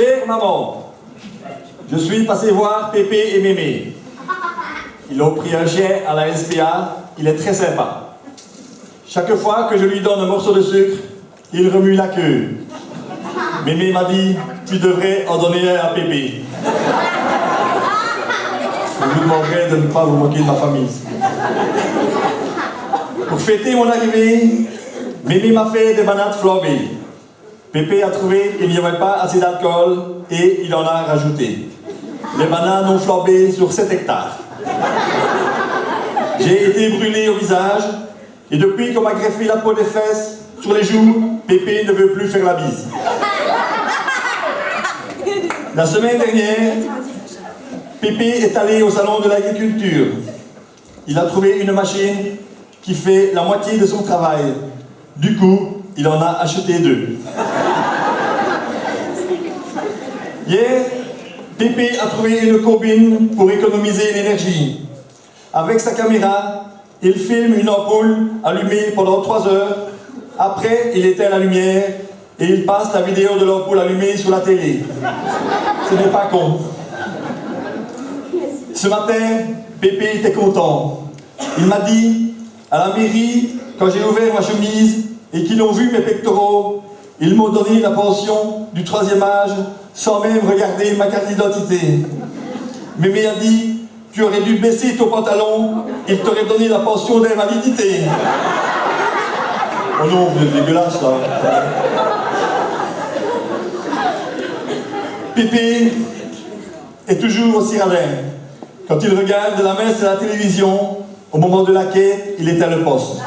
Chère maman, je suis passé voir Pépé et Mémé. Ils ont pris un chien à la SPA, il est très sympa. Chaque fois que je lui donne un morceau de sucre, il remue la queue. Mémé m'a dit, tu devrais en donner un à Pépé. Je vous demanderai de ne pas vous moquer de ma famille. Pour fêter mon arrivée, Mémé m'a fait des bananes flambées. Pépé a trouvé qu'il n'y avait pas assez d'alcool et il en a rajouté. Les bananes ont flambé sur 7 hectares. J'ai été brûlé au visage et depuis qu'on m'a greffé la peau des fesses sur les joues, Pépé ne veut plus faire la bise. La semaine dernière, Pépé est allé au salon de l'agriculture. Il a trouvé une machine qui fait la moitié de son travail. Du coup, il en a acheté 2. Hier, Pépé a trouvé une combine pour économiser l'énergie. Avec sa caméra, il filme une ampoule allumée pendant 3 heures. Après, il éteint la lumière et il passe la vidéo de l'ampoule allumée sur la télé. Ce n'est pas con. Ce matin, Pépé était content. Il m'a dit, à la mairie, quand j'ai ouvert ma chemise et qu'ils ont vu mes pectoraux, ils m'ont donné la pension du 3e âge sans même regarder ma carte d'identité. Mémé a dit, tu aurais dû baisser ton pantalon, il t'aurait donné la pension d'invalidité. Oh non, vous êtes dégueulasse là. Pépé est toujours aussi radin. Quand il regarde la messe à la télévision, au moment de la quête, il éteint le poste.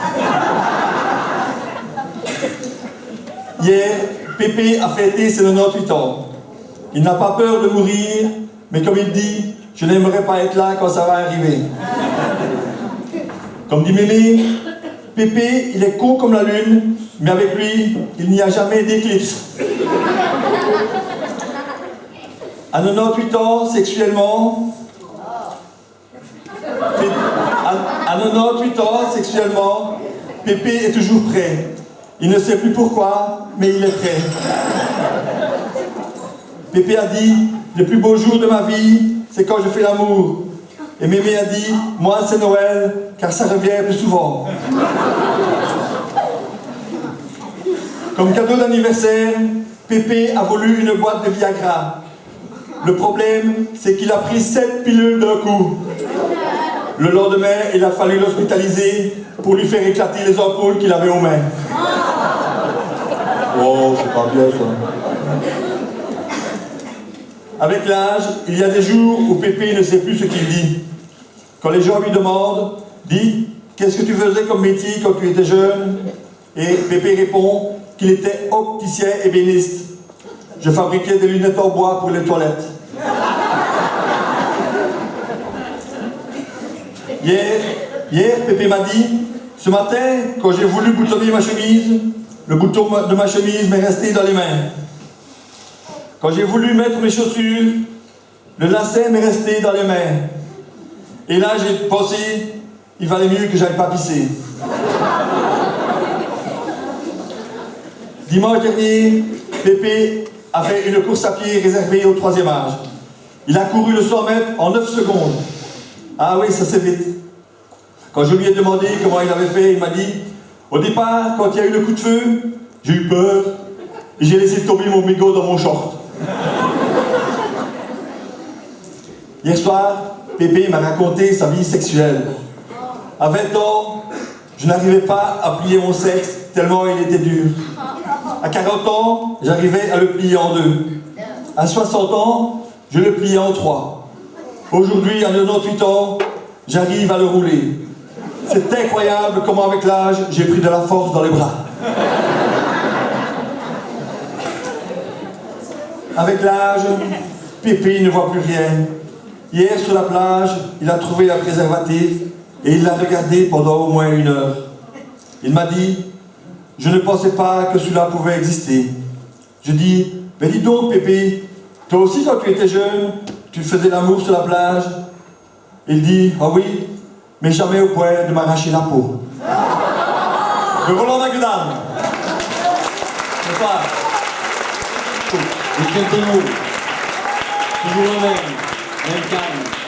Hier, Pépé a fêté ses 98 ans. Il n'a pas peur de mourir, mais comme il dit, je n'aimerais pas être là quand ça va arriver. Comme dit Mémé, Pépé, il est con comme la lune, mais avec lui, il n'y a jamais d'éclipse. À 98 ans, sexuellement, Pépé est toujours prêt. Il ne sait plus pourquoi, mais il est prêt. Pépé a dit, le plus beau jour de ma vie, c'est quand je fais l'amour. Et Mémé a dit, moi c'est Noël, car ça revient plus souvent. Comme cadeau d'anniversaire, Pépé a voulu une boîte de Viagra. Le problème, c'est qu'il a pris 7 pilules d'un coup. Le lendemain, il a fallu l'hospitaliser pour lui faire éclater les ampoules qu'il avait aux mains. Oh, c'est pas bien ça. Avec l'âge, il y a des jours où Pépé ne sait plus ce qu'il dit. Quand les gens lui demandent, dis, qu'est-ce que tu faisais comme métier quand tu étais jeune? Et Pépé répond qu'il était opticien ébéniste. Je fabriquais des lunettes en bois pour les toilettes. Hier, Pépé m'a dit, ce matin, quand j'ai voulu boutonner ma chemise, le bouton de ma chemise m'est resté dans les mains. Quand j'ai voulu mettre mes chaussures, le lacet m'est resté dans les mains. Et là, j'ai pensé, il valait mieux que j'aille pas pisser. Dimanche dernier, Pépé a fait une course à pied réservée au 3e âge. Il a couru le 100 mètres en 9 secondes. Ah oui, ça c'est vite. Quand je lui ai demandé comment il avait fait, il m'a dit, au départ, quand il y a eu le coup de feu, j'ai eu peur et j'ai laissé tomber mon mégot dans mon short. Hier soir, Pépé m'a raconté sa vie sexuelle. À 20 ans, je n'arrivais pas à plier mon sexe tellement il était dur. À 40 ans, j'arrivais à le plier en 2. À 60 ans, je le pliais en 3. Aujourd'hui, à 98 ans, j'arrive à le rouler. C'est incroyable comment avec l'âge, j'ai pris de la force dans les bras. Avec l'âge, Pépé ne voit plus rien. Hier, sur la plage, il a trouvé un préservatif et il l'a regardé pendant au moins 1 heure. Il m'a dit, je ne pensais pas que cela pouvait exister. Je dis, mais dis donc Pépé, toi aussi quand tu étais jeune, tu faisais l'amour sur la plage? Il dit, ah oui, mais jamais au point de m'arracher la peau. De Roland Magdane. Bonsoir. Et Quintero, toujours le même calme.